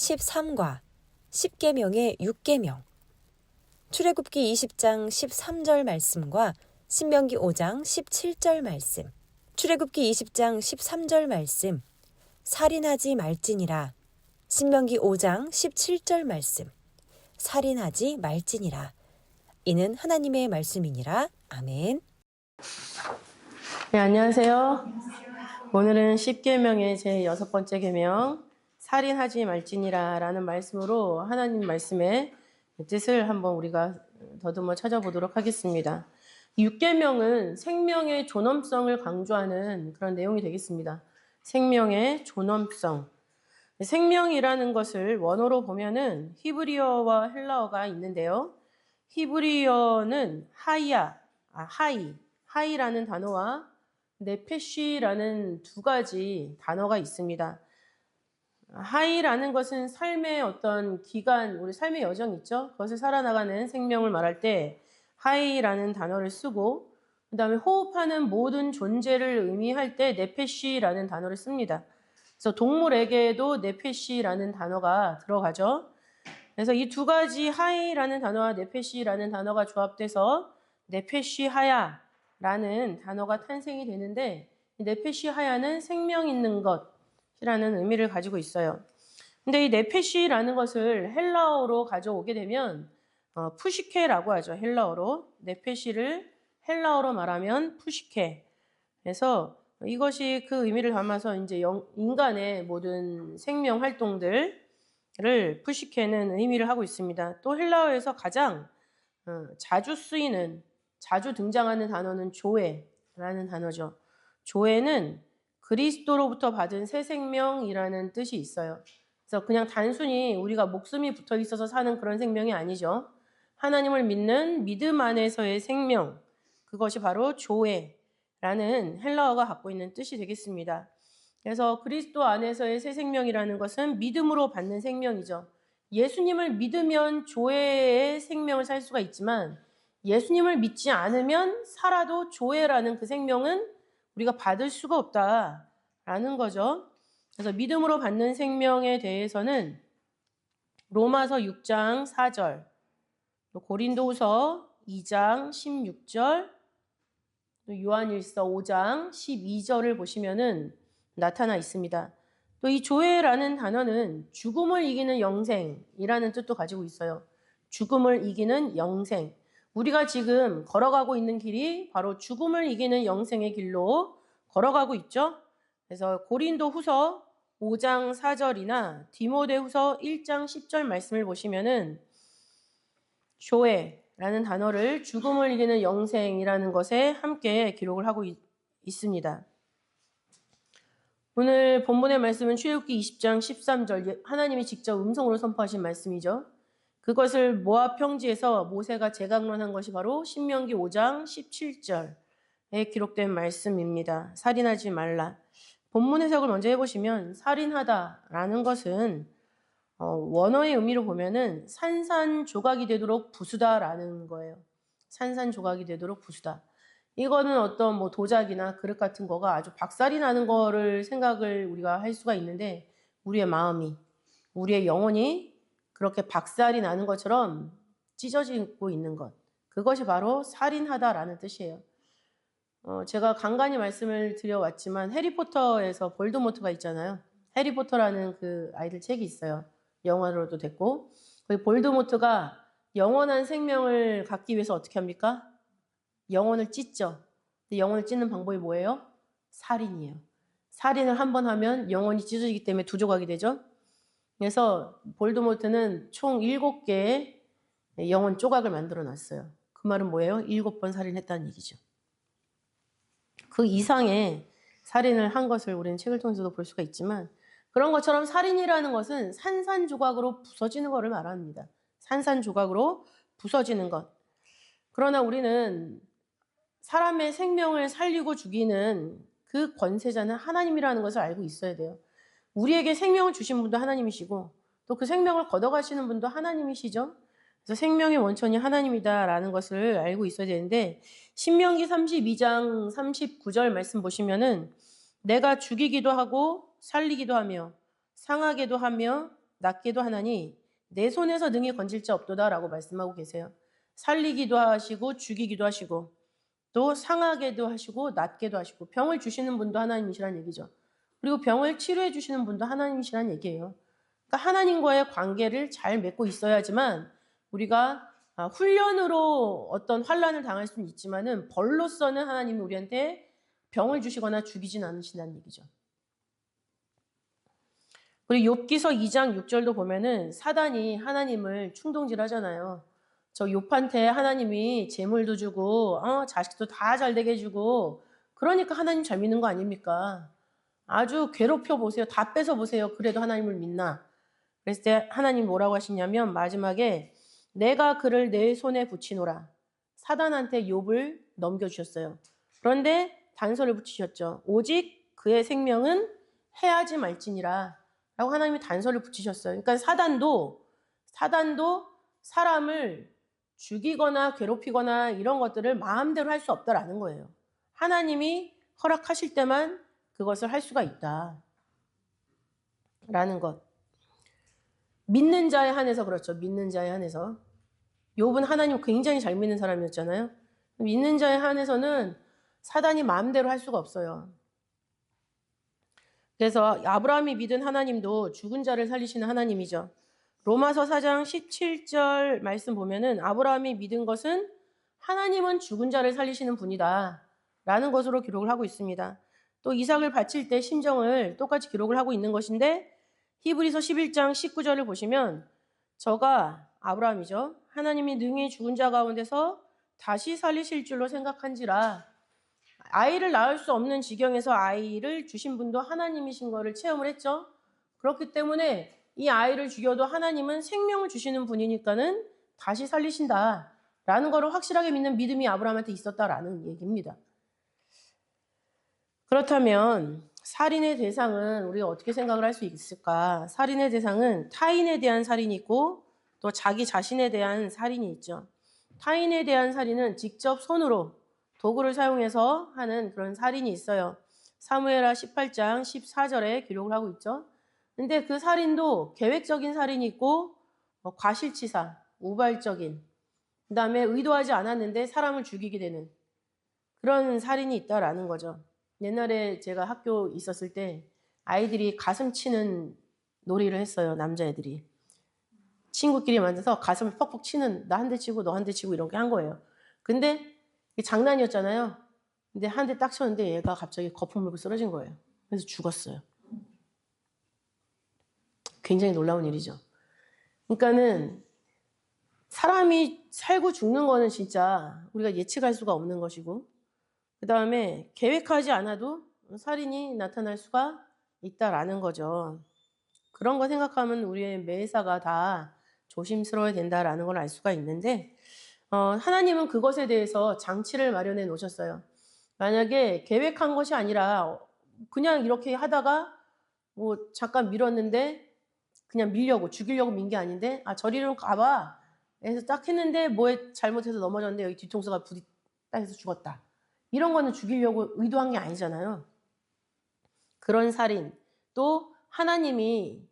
13과 10계명의 6계명, 출애굽기 20장 13절 말씀과 신명기 5장 17절 말씀, 출애굽기 20장 13절 말씀, 살인하지 말지니라, 신명기 5장 17절 말씀, 살인하지 말지니라. 이는 하나님의 말씀이니라. 아멘. 네, 안녕하세요. 오늘은 10계명의 제 6번째 계명, 살인하지 말지니라 라는 말씀으로 하나님 말씀의 뜻을 한번 우리가 더듬어 찾아보도록 하겠습니다. 6계명은 생명의 존엄성을 강조하는 그런 내용이 되겠습니다. 생명의 존엄성. 생명이라는 것을 원어로 보면은 히브리어와 헬라어가 있는데요. 히브리어는 하이라는 단어와 네페쉬라는 두 가지 단어가 있습니다. 하이라는 것은 삶의 어떤 기간, 우리 삶의 여정 있죠? 그것을 살아나가는 생명을 말할 때 하이라는 단어를 쓰고, 그 다음에 호흡하는 모든 존재를 의미할 때 네페쉬라는 단어를 씁니다. 그래서 동물에게도 네페쉬라는 단어가 들어가죠. 그래서 이 두 가지 하이라는 단어와 네페쉬라는 단어가 조합돼서 네페쉬 하야라는 단어가 탄생이 되는데, 네페쉬 하야는 생명 있는 것이라는 의미를 가지고 있어요. 근데 이 네페쉬라는 것을 헬라어로 가져오게 되면 푸시케라고 하죠. 헬라어로. 네페쉬를 헬라어로 말하면 푸시케. 그래서 이것이 그 의미를 담아서 이제 인간의 모든 생명 활동들을 푸시케는 의미를 하고 있습니다. 또 헬라어에서 가장 자주 쓰이는, 자주 등장하는 단어는 조에라는 단어죠. 조에는 그리스도로부터 받은 새 생명이라는 뜻이 있어요. 그래서 그냥 단순히 우리가 목숨이 붙어 있어서 사는 그런 생명이 아니죠. 하나님을 믿는 믿음 안에서의 생명, 그것이 바로 조에라는 헬라어가 갖고 있는 뜻이 되겠습니다. 그래서 그리스도 안에서의 새 생명이라는 것은 믿음으로 받는 생명이죠. 예수님을 믿으면 조회의 생명을 살 수가 있지만 예수님을 믿지 않으면 살아도 조회라는 그 생명은 우리가 받을 수가 없다라는 거죠. 그래서 믿음으로 받는 생명에 대해서는 로마서 6장 4절, 또 고린도후서 2장 16절, 또 요한일서 5장 12절을 보시면은 나타나 있습니다. 또 이 조회라는 단어는 죽음을 이기는 영생이라는 뜻도 가지고 있어요. 죽음을 이기는 영생. 우리가 지금 걸어가고 있는 길이 바로 죽음을 이기는 영생의 길로 걸어가고 있죠. 그래서 고린도 후서 5장 4절이나 디모데 후서 1장 10절 말씀을 보시면은 조회라는 단어를 죽음을 이기는 영생이라는 것에 함께 기록을 하고 있습니다. 오늘 본문의 말씀은 출애굽기 20장 13절, 하나님이 직접 음성으로 선포하신 말씀이죠. 그것을 모압 평지에서 모세가 재강론한 것이 바로 신명기 5장 17절에 기록된 말씀입니다. 살인하지 말라. 본문 해석을 먼저 해보시면 살인하다라는 것은 원어의 의미로 보면은 산산조각이 되도록 부수다라는 거예요. 산산조각이 되도록 부수다. 이거는 어떤 뭐 도자기나 그릇 같은 거가 아주 박살이 나는 거를 생각을 우리가 할 수가 있는데, 우리의 마음이, 우리의 영혼이 그렇게 박살이 나는 것처럼 찢어지고 있는 것, 그것이 바로 살인하다라는 뜻이에요. 제가 간간히 말씀을 드려왔지만 해리포터에서 볼드모트가 있잖아요. 해리포터라는 그 아이들 책이 있어요. 영화로도 됐고, 그 볼드모트가 영원한 생명을 갖기 위해서 어떻게 합니까? 영혼을 찢죠. 근데 영혼을 찢는 방법이 뭐예요? 살인이에요. 살인을 한 번 하면 영혼이 찢어지기 때문에 두 조각이 되죠. 그래서 볼드모트는 총 7개의 영혼 조각을 만들어 놨어요. 그 말은 뭐예요? 7번 살인했다는 얘기죠. 그 이상의 살인을 한 것을 우리는 책을 통해서도 볼 수가 있지만, 그런 것처럼 살인이라는 것은 산산조각으로 부서지는 것을 말합니다. 산산조각으로 부서지는 것. 그러나 우리는 사람의 생명을 살리고 죽이는 그 권세자는 하나님이라는 것을 알고 있어야 돼요. 우리에게 생명을 주신 분도 하나님이시고 또 그 생명을 걷어가시는 분도 하나님이시죠. 그래서 생명의 원천이 하나님이다라는 것을 알고 있어야 되는데, 신명기 32장 39절 말씀 보시면은 내가 죽이기도 하고 살리기도 하며 상하게도 하며 낫게도 하나니 내 손에서 능히 건질 자 없도다라고 말씀하고 계세요. 살리기도 하시고 죽이기도 하시고 또 상하게도 하시고 낫게도 하시고 병을 주시는 분도 하나님이시란 얘기죠. 그리고 병을 치료해 주시는 분도 하나님이시란 얘기예요. 그러니까 하나님과의 관계를 잘 맺고 있어야지만 우리가 훈련으로 어떤 환난을 당할 수는 있지만은 벌로서는 하나님이 우리한테 병을 주시거나 죽이진 않으신다는 얘기죠. 그리고 욥기서 2장 6절도 보면은 사단이 하나님을 충동질하잖아요. 저 욥한테 하나님이 재물도 주고 자식도 다 잘 되게 해주고 그러니까 하나님 잘 믿는 거 아닙니까? 아주 괴롭혀 보세요. 다 뺏어 보세요. 그래도 하나님을 믿나? 그랬을 때 하나님 뭐라고 하시냐면 마지막에 내가 그를 내 손에 붙이노라. 사단한테 욥을 넘겨주셨어요. 그런데 단서를 붙이셨죠. 오직 그의 생명은 해하지 말지니라. 라고 하나님이 단서를 붙이셨어요. 그러니까 사단도 사람을 죽이거나 괴롭히거나 이런 것들을 마음대로 할 수 없다라는 거예요. 하나님이 허락하실 때만 그것을 할 수가 있다. 라는 것. 믿는 자에 한해서 그렇죠. 믿는 자에 한해서. 욥은 하나님 굉장히 잘 믿는 사람이었잖아요. 믿는 자에 한해서는 사단이 마음대로 할 수가 없어요. 그래서 아브라함이 믿은 하나님도 죽은 자를 살리시는 하나님이죠. 로마서 4장 17절 말씀 보면은 아브라함이 믿은 것은 하나님은 죽은 자를 살리시는 분이다 라는 것으로 기록을 하고 있습니다. 또 이삭을 바칠 때 심정을 똑같이 기록을 하고 있는 것인데 히브리서 11장 19절을 보시면 저가 아브라함이죠. 하나님이 능히 죽은 자 가운데서 다시 살리실 줄로 생각한지라. 아이를 낳을 수 없는 지경에서 아이를 주신 분도 하나님이신 것을 체험을 했죠. 그렇기 때문에 이 아이를 죽여도 하나님은 생명을 주시는 분이니까는 다시 살리신다 라는 것을 확실하게 믿는 믿음이 아브라함한테 있었다라는 얘기입니다. 그렇다면 살인의 대상은 우리가 어떻게 생각을 할 수 있을까? 살인의 대상은 타인에 대한 살인이 있고 또 자기 자신에 대한 살인이 있죠. 타인에 대한 살인은 직접 손으로 도구를 사용해서 하는 그런 살인이 있어요. 사무엘하 18장 14절에 기록을 하고 있죠. 근데 그 살인도 계획적인 살인이 있고 과실치사, 우발적인, 그 다음에 의도하지 않았는데 사람을 죽이게 되는 그런 살인이 있다라는 거죠. 옛날에 제가 학교 있었을 때 아이들이 가슴 치는 놀이를 했어요. 남자애들이. 친구끼리 만나서 가슴을 퍽퍽 치는, 나 한 대 치고 너 한 대 치고 이런 게 한 거예요. 근데 이게 장난이었잖아요. 근데 한 대 딱 쳤는데 얘가 갑자기 거품 물고 쓰러진 거예요. 그래서 죽었어요. 굉장히 놀라운 일이죠. 그러니까는 사람이 살고 죽는 거는 진짜 우리가 예측할 수가 없는 것이고 그 다음에 계획하지 않아도 살인이 나타날 수가 있다라는 거죠. 그런 거 생각하면 우리의 매사가 다 조심스러워야 된다라는 걸 알 수가 있는데 하나님은 그것에 대해서 장치를 마련해 놓으셨어요. 만약에 계획한 것이 아니라 그냥 이렇게 하다가 뭐 잠깐 밀었는데 그냥 밀려고 죽이려고 민 게 아닌데 저리로 가봐 해서 딱 했는데 뭐에 잘못해서 넘어졌는데 여기 뒤통수가 부딪다 해서 죽었다. 이런 거는 죽이려고 의도한 게 아니잖아요. 그런 살인. 또 하나님이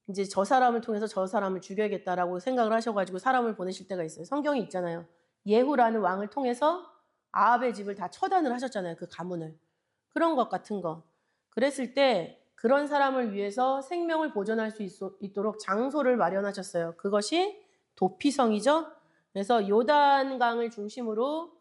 이제 저 사람을 통해서 저 사람을 죽여야겠다라고 생각을 하셔가지고 사람을 보내실 때가 있어요. 성경에 있잖아요. 예후라는 왕을 통해서 아합의 집을 다 처단을 하셨잖아요. 그 가문을. 그런 것 같은 거. 그랬을 때 그런 사람을 위해서 생명을 보존할 수 있도록 장소를 마련하셨어요. 그것이 도피성이죠. 그래서 요단강을 중심으로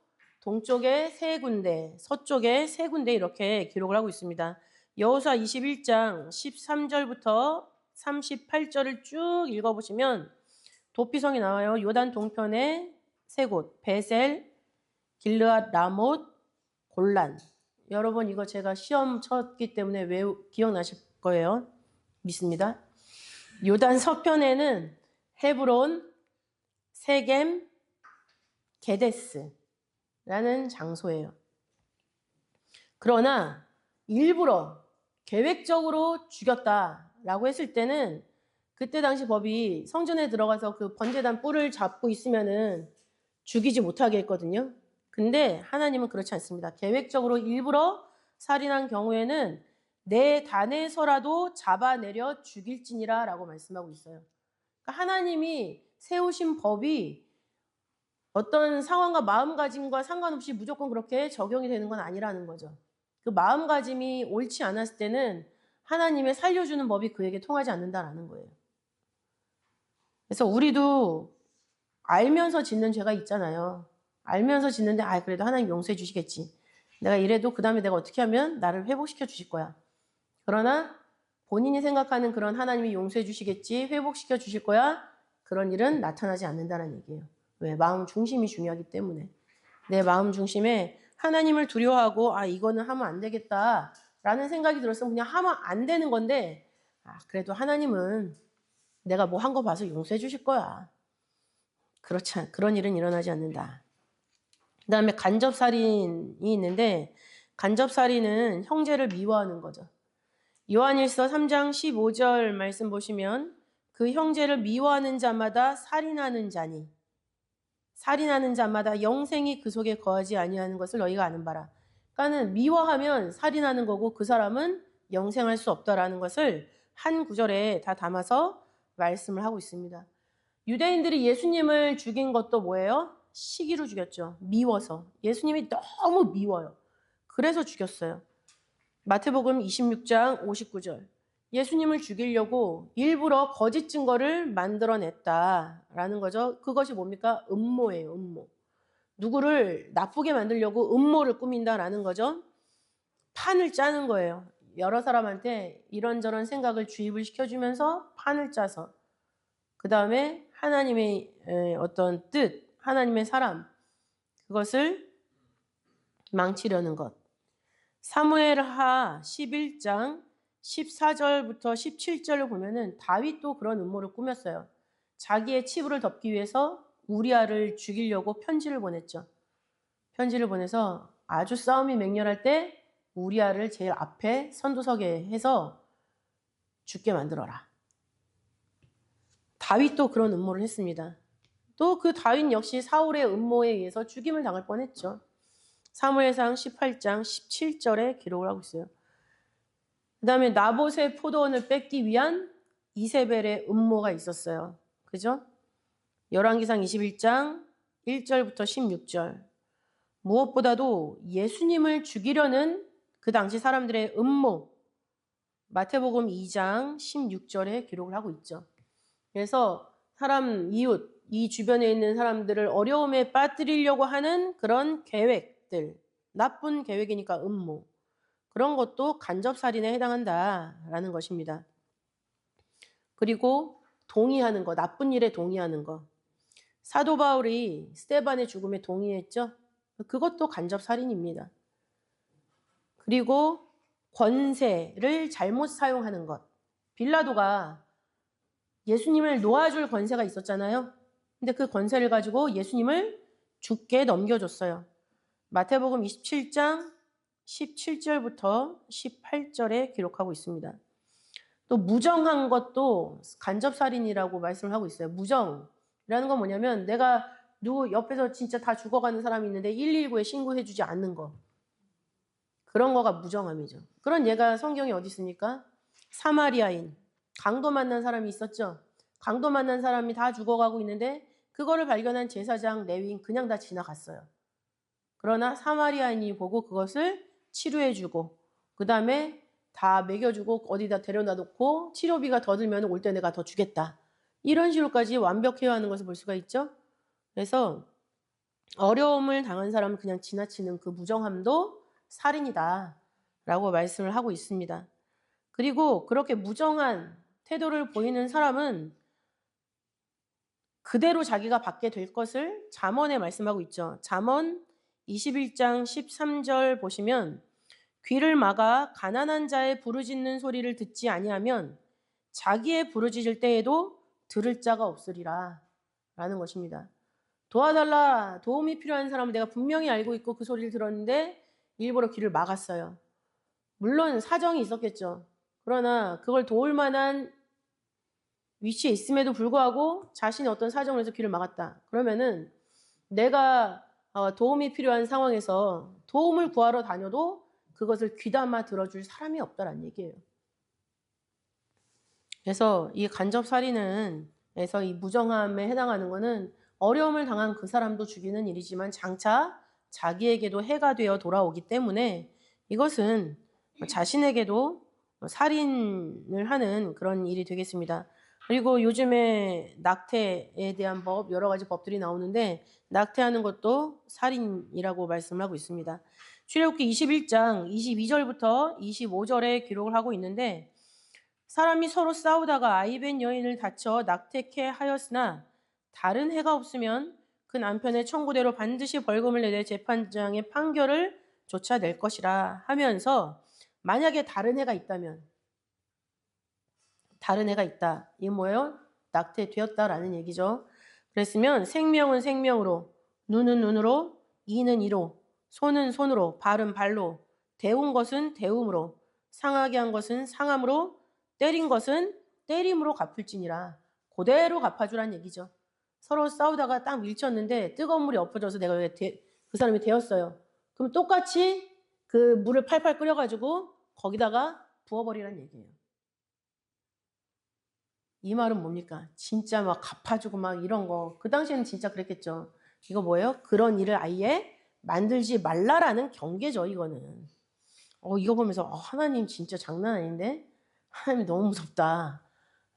동쪽에 3군데, 서쪽에 3군데 이렇게 기록을 하고 있습니다. 여호수아 21장 13절부터 38절을 쭉 읽어보시면 도피성이 나와요. 요단 동편에 3곳, 베셀, 길르앗, 라못, 골란. 여러분 이거 제가 시험 쳤기 때문에 기억나실 거예요. 믿습니다. 요단 서편에는 헤브론, 세겜, 게데스라는 장소예요. 그러나 일부러 계획적으로 죽였다라고 했을 때는 그때 당시 법이 성전에 들어가서 그 번제단 뿔을 잡고 있으면은 죽이지 못하게 했거든요. 근데 하나님은 그렇지 않습니다. 계획적으로 일부러 살인한 경우에는 내 단에서라도 잡아내려 죽일지니라 라고 말씀하고 있어요. 그러니까 하나님이 세우신 법이 어떤 상황과 마음가짐과 상관없이 무조건 그렇게 적용이 되는 건 아니라는 거죠. 그 마음가짐이 옳지 않았을 때는 하나님의 살려주는 법이 그에게 통하지 않는다라는 거예요. 그래서 우리도 알면서 짓는 죄가 있잖아요. 알면서 짓는데 그래도 하나님 용서해 주시겠지. 내가 이래도 그 다음에 내가 어떻게 하면 나를 회복시켜 주실 거야. 그러나 본인이 생각하는 그런 하나님이 용서해 주시겠지, 회복시켜 주실 거야, 그런 일은 나타나지 않는다는 얘기예요. 왜? 마음 중심이 중요하기 때문에. 내 마음 중심에 하나님을 두려워하고 이거는 하면 안 되겠다라는 생각이 들었으면 그냥 하면 안 되는 건데 그래도 하나님은 내가 뭐 한 거 봐서 용서해 주실 거야. 그런 일은 일어나지 않는다. 그 다음에 간접살인이 있는데 간접살인은 형제를 미워하는 거죠. 요한일서 3장 15절 말씀 보시면 그 형제를 미워하는 자마다 살인하는 자니 살인하는 자마다 영생이 그 속에 거하지 아니하는 것을 너희가 아는 바라. 그러니까는 미워하면 살인하는 거고 그 사람은 영생할 수 없다라는 것을 한 구절에 다 담아서 말씀을 하고 있습니다. 유대인들이 예수님을 죽인 것도 뭐예요? 시기로 죽였죠. 미워서. 예수님이 너무 미워요. 그래서 죽였어요. 마태복음 26장 59절. 예수님을 죽이려고 일부러 거짓 증거를 만들어냈다라는 거죠. 그것이 뭡니까? 음모예요. 음모. 누구를 나쁘게 만들려고 음모를 꾸민다라는 거죠. 판을 짜는 거예요. 여러 사람한테 이런저런 생각을 주입을 시켜주면서 판을 짜서 그 다음에 하나님의 어떤 뜻, 하나님의 사람, 그것을 망치려는 것. 사무엘하 11장 14절부터 17절을 보면은 다윗도 그런 음모를 꾸몄어요. 자기의 치부를 덮기 위해서 우리아를 죽이려고 편지를 보냈죠. 편지를 보내서 아주 싸움이 맹렬할 때 우리아를 제일 앞에 선두서게 해서 죽게 만들어라. 다윗도 그런 음모를 했습니다. 또 그 다윗 역시 사울의 음모에 의해서 죽임을 당할 뻔했죠. 사무엘상 18장 17절에 기록을 하고 있어요. 그 다음에 나봇의 포도원을 뺏기 위한 이세벨의 음모가 있었어요. 그죠? 열왕기상 21장 1절부터 16절. 무엇보다도 예수님을 죽이려는 그 당시 사람들의 음모, 마태복음 2장 16절에 기록을 하고 있죠. 그래서 사람, 이웃, 이 주변에 있는 사람들을 어려움에 빠뜨리려고 하는 그런 계획들, 나쁜 계획이니까 음모, 그런 것도 간접살인에 해당한다라는 것입니다. 그리고 동의하는 거, 나쁜 일에 동의하는 거. 사도 바울이 스데반의 죽음에 동의했죠? 그것도 간접살인입니다. 그리고 권세를 잘못 사용하는 것. 빌라도가 예수님을 놓아줄 권세가 있었잖아요. 근데 그 권세를 가지고 예수님을 죽게 넘겨줬어요. 마태복음 27장 17절부터 18절에 기록하고 있습니다. 또 무정한 것도 간접살인이라고 말씀을 하고 있어요. 무정이라는 건 뭐냐면 내가 누구 옆에서 진짜 다 죽어가는 사람이 있는데 119에 신고해주지 않는 거. 그런 거가 무정함이죠. 그런 예가 성경에 어디 있습니까? 사마리아인, 강도 만난 사람이 있었죠. 강도 만난 사람이 다 죽어가고 있는데 그거를 발견한 제사장 레위인 그냥 다 지나갔어요. 그러나 사마리아인이 보고 그것을 치료해주고 그 다음에 다 먹여주고 어디다 데려다 놓고 치료비가 더 들면 올 때 내가 더 주겠다. 이런 식으로까지 완벽해야 하는 것을 볼 수가 있죠. 그래서 어려움을 당한 사람은 그냥 지나치는 그 무정함도 살인이다 라고 말씀을 하고 있습니다. 그리고 그렇게 무정한 태도를 보이는 사람은 그대로 자기가 받게 될 것을 잠언에 말씀하고 있죠. 잠언 21장 13절 보시면 귀를 막아 가난한 자의 부르짖는 소리를 듣지 아니하면 자기의 부르짖을 때에도 들을 자가 없으리라 라는 것입니다. 도와달라, 도움이 필요한 사람을 내가 분명히 알고 있고 그 소리를 들었는데 일부러 귀를 막았어요. 물론 사정이 있었겠죠. 그러나 그걸 도울 만한 위치에 있음에도 불구하고 자신의 어떤 사정을 해서 귀를 막았다. 그러면은 내가 도움이 필요한 상황에서 도움을 구하러 다녀도 그것을 귀담아 들어줄 사람이 없다라는 얘기예요. 그래서 이 간접살인에서 이 무정함에 해당하는 것은 어려움을 당한 그 사람도 죽이는 일이지만 장차 자기에게도 해가 되어 돌아오기 때문에 이것은 자신에게도 살인을 하는 그런 일이 되겠습니다. 그리고 요즘에 낙태에 대한 법, 여러 가지 법들이 나오는데 낙태하는 것도 살인이라고 말씀을 하고 있습니다. 출애굽기 21장 22절부터 25절에 기록을 하고 있는데 사람이 서로 싸우다가 아이벤 여인을 다쳐 낙태케 하였으나 다른 해가 없으면 그 남편의 청구대로 반드시 벌금을 내되 재판장의 판결을 쫓아낼 것이라 하면서 만약에 다른 해가 있다면 다른 해가 있다. 이게 뭐예요? 낙태되었다라는 얘기죠. 그랬으면 생명은 생명으로, 눈은 눈으로, 이는 이로, 손은 손으로, 발은 발로, 데운 것은 데움으로, 상하게 한 것은 상함으로, 때린 것은 때림으로 갚을지니라. 그대로 갚아주란 얘기죠. 서로 싸우다가 딱 밀쳤는데 뜨거운 물이 엎어져서 내가 그 사람이 되었어요. 그럼 똑같이 그 물을 팔팔 끓여가지고 거기다가 부어버리란 얘기예요. 이 말은 뭡니까? 진짜 막 갚아주고 막 이런 거. 그 당시에는 진짜 그랬겠죠. 이거 뭐예요? 그런 일을 아예 만들지 말라라는 경계죠, 이거는. 이거 보면서 하나님 진짜 장난 아닌데? 하나님 너무 무섭다.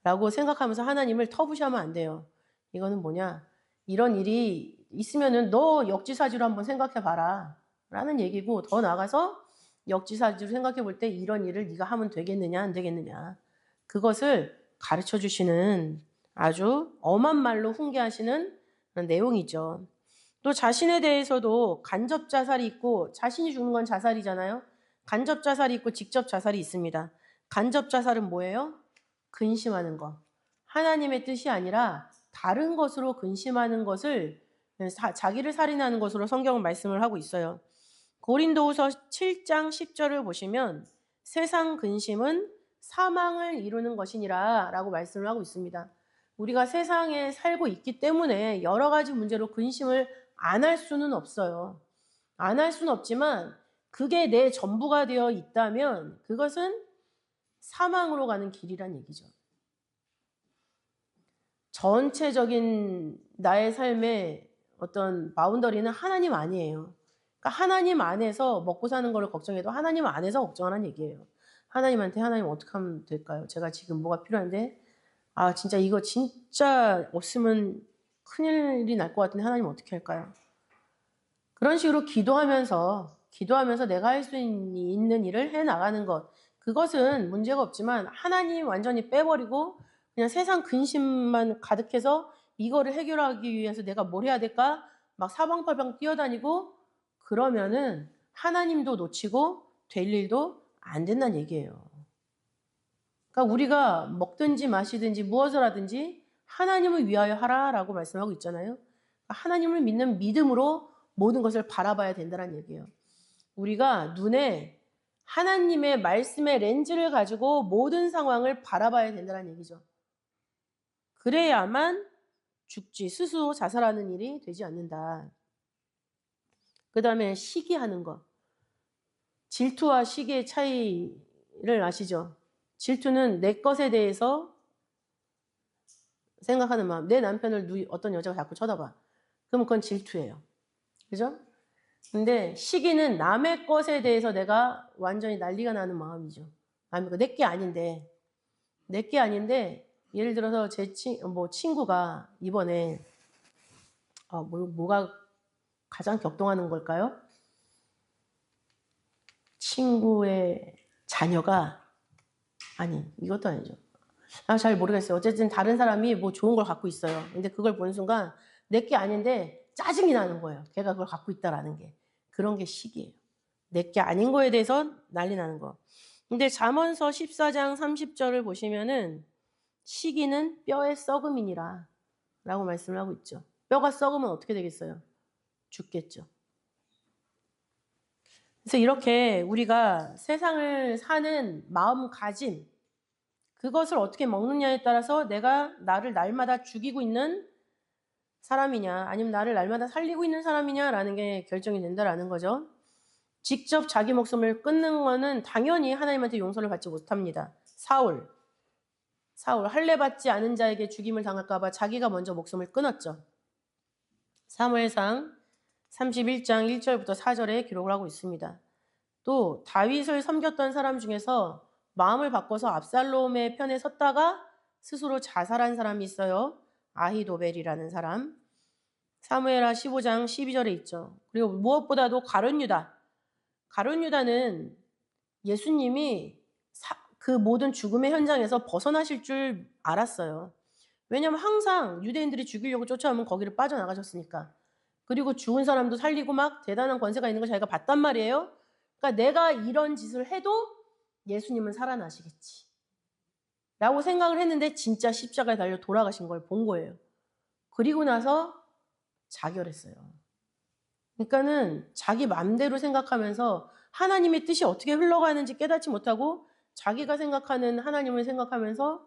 라고 생각하면서 하나님을 터부시하면 안 돼요. 이거는 뭐냐? 이런 일이 있으면은 너 역지사지로 한번 생각해 봐라. 라는 얘기고 더 나아가서 역지사지로 생각해 볼 때 이런 일을 네가 하면 되겠느냐 안 되겠느냐. 그것을 가르쳐 주시는 아주 엄한 말로 훈계하시는 내용이죠. 또 자신에 대해서도 간접 자살이 있고 자신이 죽는 건 자살이잖아요. 간접 자살이 있고 직접 자살이 있습니다. 간접 자살은 뭐예요? 근심하는 것. 하나님의 뜻이 아니라 다른 것으로 근심하는 것을 자기를 살인하는 것으로 성경은 말씀을 하고 있어요. 고린도후서 7장 10절을 보시면 세상 근심은 사망을 이루는 것이니라 라고 말씀을 하고 있습니다. 우리가 세상에 살고 있기 때문에 여러 가지 문제로 근심을 안 할 수는 없어요. 안 할 수는 없지만 그게 내 전부가 되어 있다면 그것은 사망으로 가는 길이란 얘기죠. 전체적인 나의 삶의 어떤 바운더리는 하나님 아니에요. 그러니까 하나님 안에서 먹고 사는 거를 걱정해도 하나님 안에서 걱정하는 얘기예요. 하나님한테 하나님 어떻게 하면 될까요? 제가 지금 뭐가 필요한데 진짜 이거 진짜 없으면 큰일이 날 것 같은데 하나님 어떻게 할까요? 그런 식으로 기도하면서 내가 할 수 있는 일을 해나가는 것. 그것은 문제가 없지만 하나님 완전히 빼버리고 그냥 세상 근심만 가득해서 이거를 해결하기 위해서 내가 뭘 해야 될까? 막 사방팔방 뛰어다니고 그러면은 하나님도 놓치고 될 일도 안 된다는 얘기예요. 그러니까 우리가 먹든지 마시든지 무엇을 하든지 하나님을 위하여 하라라고 말씀하고 있잖아요. 그러니까 하나님을 믿는 믿음으로 모든 것을 바라봐야 된다는 얘기예요. 우리가 눈에 하나님의 말씀의 렌즈를 가지고 모든 상황을 바라봐야 된다는 얘기죠. 그래야만 죽지 스스로 자살하는 일이 되지 않는다. 그 다음에 시기하는 것. 질투와 시기의 차이를 아시죠? 질투는 내 것에 대해서 생각하는 마음. 내 남편을 어떤 여자가 자꾸 쳐다봐. 그럼 그건 질투예요. 그죠? 근데 시기는 남의 것에 대해서 내가 완전히 난리가 나는 마음이죠. 내게 아닌데. 내게 아닌데, 예를 들어서 제 친구가 이번에, 뭐가 가장 격동하는 걸까요? 친구의 자녀가, 이것도 아니죠. 잘 모르겠어요. 어쨌든 다른 사람이 뭐 좋은 걸 갖고 있어요. 근데 그걸 보는 순간 내게 아닌데 짜증이 나는 거예요. 걔가 그걸 갖고 있다라는 게. 그런 게 시기예요. 내게 아닌 거에 대해서 난리 나는 거. 근데 잠언서 14장 30절을 보시면은 시기는 뼈의 썩음이니라 라고 말씀을 하고 있죠. 뼈가 썩으면 어떻게 되겠어요? 죽겠죠. 그래서 이렇게 우리가 세상을 사는 마음가짐, 그것을 어떻게 먹느냐에 따라서 내가 나를 날마다 죽이고 있는 사람이냐 아니면 나를 날마다 살리고 있는 사람이냐라는 게 결정이 된다라는 거죠. 직접 자기 목숨을 끊는 거는 당연히 하나님한테 용서를 받지 못합니다. 사울 할례 받지 않은 자에게 죽임을 당할까 봐 자기가 먼저 목숨을 끊었죠. 사무엘상 31장 1절부터 4절에 기록을 하고 있습니다. 또 다윗을 섬겼던 사람 중에서 마음을 바꿔서 압살롬의 편에 섰다가 스스로 자살한 사람이 있어요. 아히도벨이라는 사람. 사무엘하 15장 12절에 있죠. 그리고 무엇보다도 가룟유다는 예수님이 그 모든 죽음의 현장에서 벗어나실 줄 알았어요. 왜냐하면 항상 유대인들이 죽이려고 쫓아오면 거기를 빠져나가셨으니까. 그리고 죽은 사람도 살리고 막 대단한 권세가 있는 걸 자기가 봤단 말이에요. 그러니까 내가 이런 짓을 해도 예수님은 살아나시겠지. 라고 생각을 했는데 진짜 십자가에 달려 돌아가신 걸 본 거예요. 그리고 나서 자결했어요. 그러니까는 자기 맘대로 생각하면서 하나님의 뜻이 어떻게 흘러가는지 깨닫지 못하고 자기가 생각하는 하나님을 생각하면서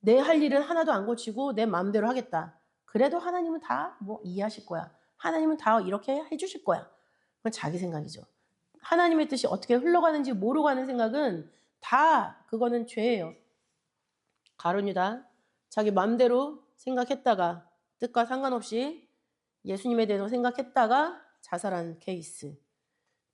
내 할 일은 하나도 안 고치고 내 맘대로 하겠다. 그래도 하나님은 다 뭐 이해하실 거야. 하나님은 다 이렇게 해주실 거야. 그건 자기 생각이죠. 하나님의 뜻이 어떻게 흘러가는지 모르고 하는 생각은 다 그거는 죄예요. 가룟유다 자기 맘대로 생각했다가 뜻과 상관없이 예수님에 대해서 생각했다가 자살한 케이스.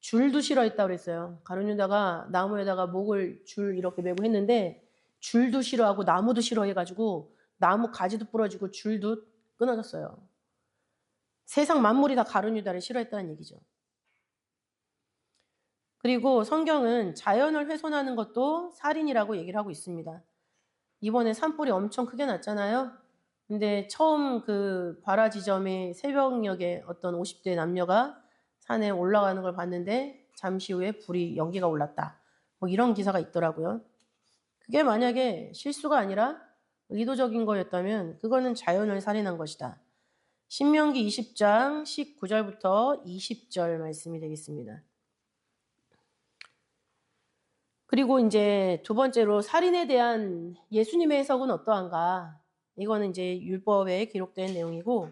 줄도 싫어했다고 그랬어요. 가룟유다가 나무에다가 목을 줄 이렇게 메고 했는데 줄도 싫어하고 나무도 싫어해가지고 나무 가지도 부러지고 줄도 끊어졌어요. 세상 만물이 다 가룟유다를 싫어했다는 얘기죠. 그리고 성경은 자연을 훼손하는 것도 살인이라고 얘기를 하고 있습니다. 이번에 산불이 엄청 크게 났잖아요. 근데 처음 그 발화 지점에 새벽녘에 어떤 50대 남녀가 산에 올라가는 걸 봤는데 잠시 후에 불이 연기가 올랐다. 뭐 이런 기사가 있더라고요. 그게 만약에 실수가 아니라 의도적인 거였다면 그거는 자연을 살인한 것이다. 신명기 20장 19절부터 20절 말씀이 되겠습니다. 그리고 이제 두 번째로 살인에 대한 예수님의 해석은 어떠한가? 이거는 이제 율법에 기록된 내용이고,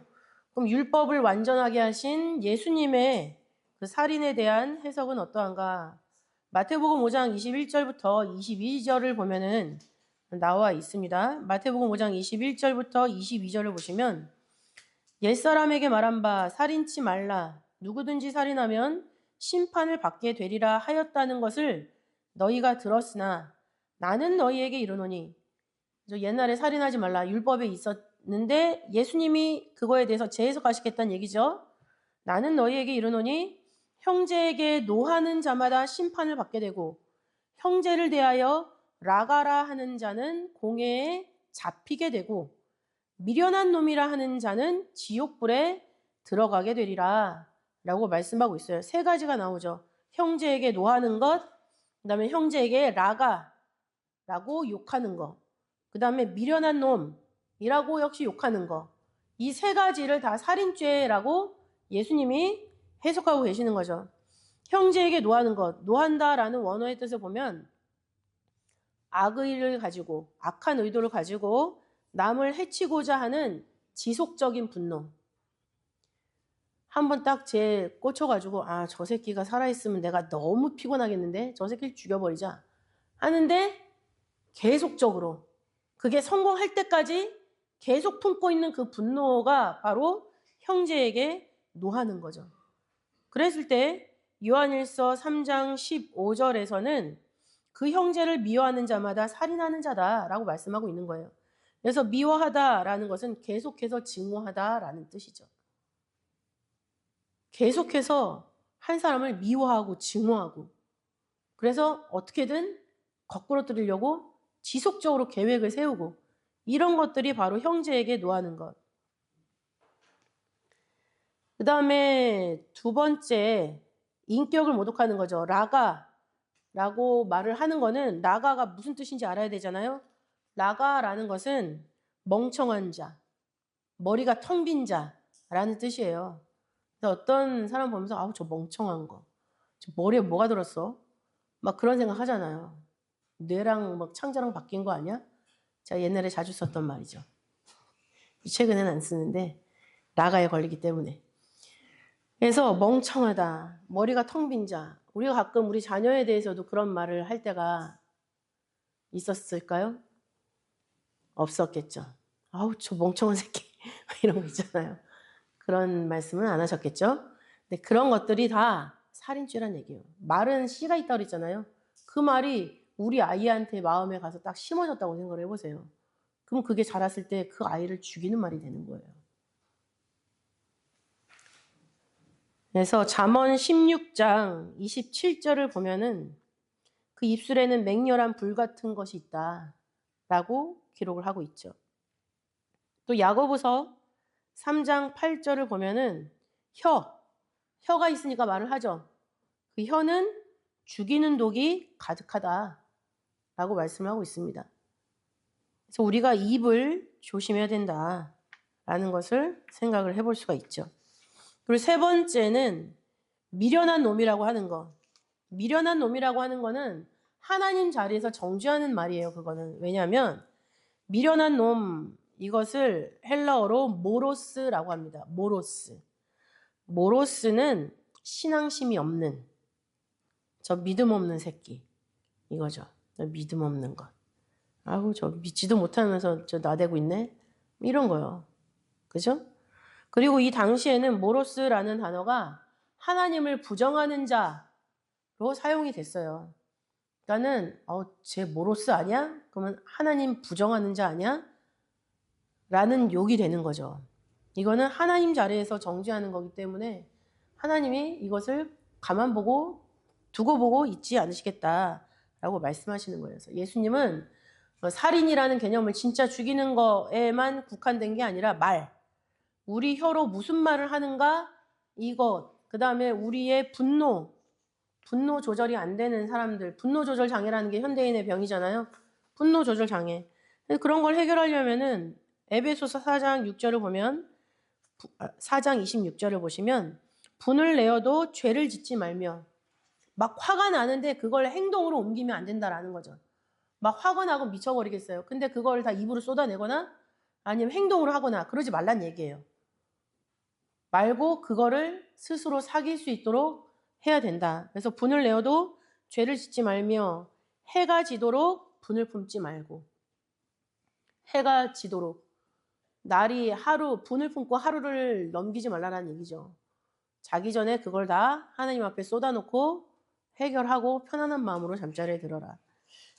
그럼 율법을 완전하게 하신 예수님의 그 살인에 대한 해석은 어떠한가? 마태복음 5장 21절부터 22절을 보면은 나와 있습니다. 마태복음 5장 21절부터 22절을 보시면 옛사람에게 말한 바 살인치 말라 누구든지 살인하면 심판을 받게 되리라 하였다는 것을 너희가 들었으나 나는 너희에게 이르노니 옛날에 살인하지 말라 율법에 있었는데 예수님이 그거에 대해서 재해석하시겠다는 얘기죠. 나는 너희에게 이르노니 형제에게 노하는 자마다 심판을 받게 되고 형제를 대하여 라가라 하는 자는 공회에 잡히게 되고 미련한 놈이라 하는 자는 지옥불에 들어가게 되리라 라고 말씀하고 있어요. 세 가지가 나오죠. 형제에게 노하는 것, 그 다음에 형제에게 라가라고 욕하는 것, 그 다음에 미련한 놈이라고 역시 욕하는 것. 이 세 가지를 다 살인죄라고 예수님이 해석하고 계시는 거죠. 형제에게 노하는 것, 노한다라는 원어의 뜻을 보면 악의를 가지고, 악한 의도를 가지고 남을 해치고자 하는 지속적인 분노. 한번 딱 제 꽂혀가지고 저 새끼가 살아있으면 내가 너무 피곤하겠는데 저 새끼를 죽여버리자 하는데 계속적으로 그게 성공할 때까지 계속 품고 있는 그 분노가 바로 형제에게 노하는 거죠. 그랬을 때 요한일서 3장 15절에서는 그 형제를 미워하는 자마다 살인하는 자다라고 말씀하고 있는 거예요. 그래서 미워하다라는 것은 계속해서 증오하다라는 뜻이죠. 계속해서 한 사람을 미워하고 증오하고 그래서 어떻게든 거꾸로 뜨리려고 지속적으로 계획을 세우고 이런 것들이 바로 형제에게 노하는 것. 그 다음에 두 번째 인격을 모독하는 거죠. 라가라고 말을 하는 거는 라가가 무슨 뜻인지 알아야 되잖아요. 라가라는 것은 멍청한 자, 머리가 텅 빈 자라는 뜻이에요. 어떤 사람 보면서 저 멍청한 거, 저 머리에 뭐가 들었어? 막 그런 생각 하잖아요. 뇌랑 막 창자랑 바뀐 거 아니야? 제가 옛날에 자주 썼던 말이죠. 최근에는 안 쓰는데 라가에 걸리기 때문에. 그래서 멍청하다, 머리가 텅 빈 자, 우리가 가끔 우리 자녀에 대해서도 그런 말을 할 때가 있었을까요? 없었겠죠. 아우, 저 멍청한 새끼. 이런 거 있잖아요. 그런 말씀은 안 하셨겠죠? 근데 그런 것들이 다 살인죄란 얘기예요. 말은 씨가 있다고 그랬잖아요. 그 말이 우리 아이한테 마음에 가서 딱 심어졌다고 생각을 해보세요. 그럼 그게 자랐을 때 그 아이를 죽이는 말이 되는 거예요. 그래서 잠언 16장 27절을 보면은 그 입술에는 맹렬한 불 같은 것이 있다라고 기록을 하고 있죠. 또 야고보서 3장 8절을 보면은 혀가 있으니까 말을 하죠. 그 혀는 죽이는 독이 가득하다라고 말씀을 하고 있습니다. 그래서 우리가 입을 조심해야 된다라는 것을 생각을 해볼 수가 있죠. 그리고 세 번째는 미련한 놈이라고 하는 거. 미련한 놈이라고 하는 거는 하나님 자리에서 정죄하는 말이에요. 그거는 왜냐하면 미련한 놈, 이것을 헬라어로 모로스라고 합니다. 모로스는 신앙심이 없는, 저 믿음 없는 새끼, 이거죠. 믿음 없는 것. 아우, 저 믿지도 못하면서 저 나대고 있네? 이런 거요. 그죠? 그리고 이 당시에는 모로스라는 단어가 하나님을 부정하는 자로 사용이 됐어요. 그러니까는 쟤 모로스 아니야? 그러면 하나님 부정하는 자 아니야? 라는 욕이 되는 거죠. 이거는 하나님 자리에서 정죄하는 거기 때문에 하나님이 이것을 가만 보고 두고 보고 있지 않으시겠다라고 말씀하시는 거예요. 그래서 예수님은 살인이라는 개념을 진짜 죽이는 거에만 국한된 게 아니라 우리 혀로 무슨 말을 하는가, 이것, 그 다음에 우리의 분노 조절이 안 되는 사람들, 분노 조절 장애라는 게 현대인의 병이잖아요. 분노 조절 장애. 그런 걸 해결하려면은 에베소서 4장 6절을 보면 4장 26절을 보시면 분을 내어도 죄를 짓지 말며, 막 화가 나는데 그걸 행동으로 옮기면 안 된다라는 거죠. 막 화가 나고 미쳐버리겠어요. 근데 그걸 다 입으로 쏟아내거나 아니면 행동으로 하거나 그러지 말란 얘기예요. 말고 그거를 스스로 사귈 수 있도록 해야 된다. 그래서 분을 내어도 죄를 짓지 말며 해가 지도록 분을 품지 말고, 해가 지도록 날이 하루 분을 품고 하루를 넘기지 말라는 얘기죠. 자기 전에 그걸 다 하나님 앞에 쏟아놓고 해결하고 편안한 마음으로 잠자리에 들어라.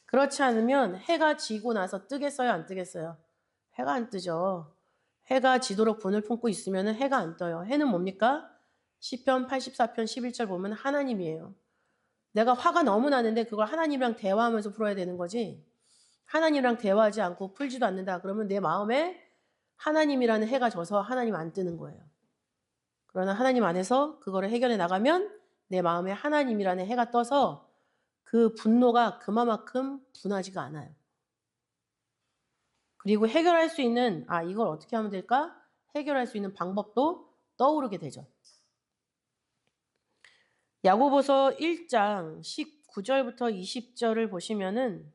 그렇지 않으면 해가 지고 나서 뜨겠어요, 안 뜨겠어요? 해가 안 뜨죠. 해가 지도록 분을 품고 있으면 해가 안 떠요. 해는 뭡니까? 시편 84편 11절 보면 하나님이에요. 내가 화가 너무 나는데 그걸 하나님이랑 대화하면서 풀어야 되는 거지. 하나님이랑 대화하지 않고 풀지도 않는다. 그러면 내 마음에 하나님이라는 해가 져서 하나님 안 뜨는 거예요. 그러나 하나님 안에서 그거를 해결해 나가면 내 마음에 하나님이라는 해가 떠서 그 분노가 그만큼 분하지가 않아요. 그리고 해결할 수 있는, 이걸 어떻게 하면 될까? 해결할 수 있는 방법도 떠오르게 되죠. 야고보서 1장 19절부터 20절을 보시면은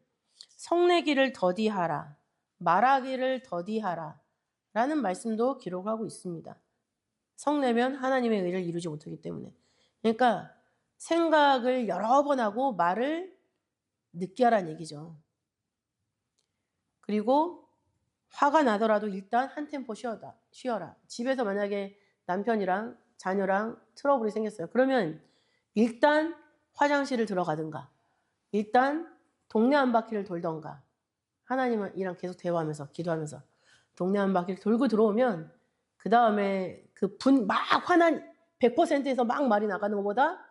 성내기를 더디하라, 말하기를 더디하라 라는 말씀도 기록하고 있습니다. 성내면 하나님의 의를 이루지 못하기 때문에. 그러니까 생각을 여러 번 하고 말을 늦게 하라는 얘기죠. 그리고 화가 나더라도 일단 한 템포 쉬어라. 집에서 만약에 남편이랑 자녀랑 트러블이 생겼어요. 그러면 일단 화장실을 들어가든가, 일단 동네 한 바퀴를 돌던가, 하나님이랑 계속 대화하면서 기도하면서 동네 한 바퀴를 돌고 들어오면 그 다음에 그 막 화난 100%에서 막 말이 나가는 것보다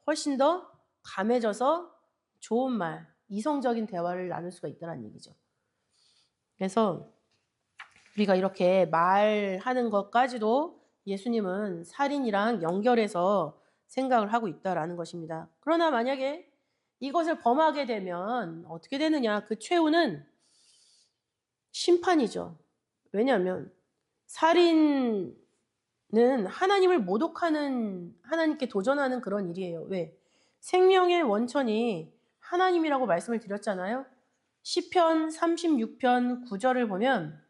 훨씬 더 감해져서 좋은 말, 이성적인 대화를 나눌 수가 있다는 얘기죠. 그래서 우리가 이렇게 말하는 것까지도 예수님은 살인이랑 연결해서 생각을 하고 있다라는 것입니다. 그러나 만약에 이것을 범하게 되면 어떻게 되느냐? 그 최후는 심판이죠. 왜냐하면 살인은 하나님을 모독하는, 하나님께 도전하는 그런 일이에요. 왜? 생명의 원천이 하나님이라고 말씀을 드렸잖아요. 시편 36편 9절을 보면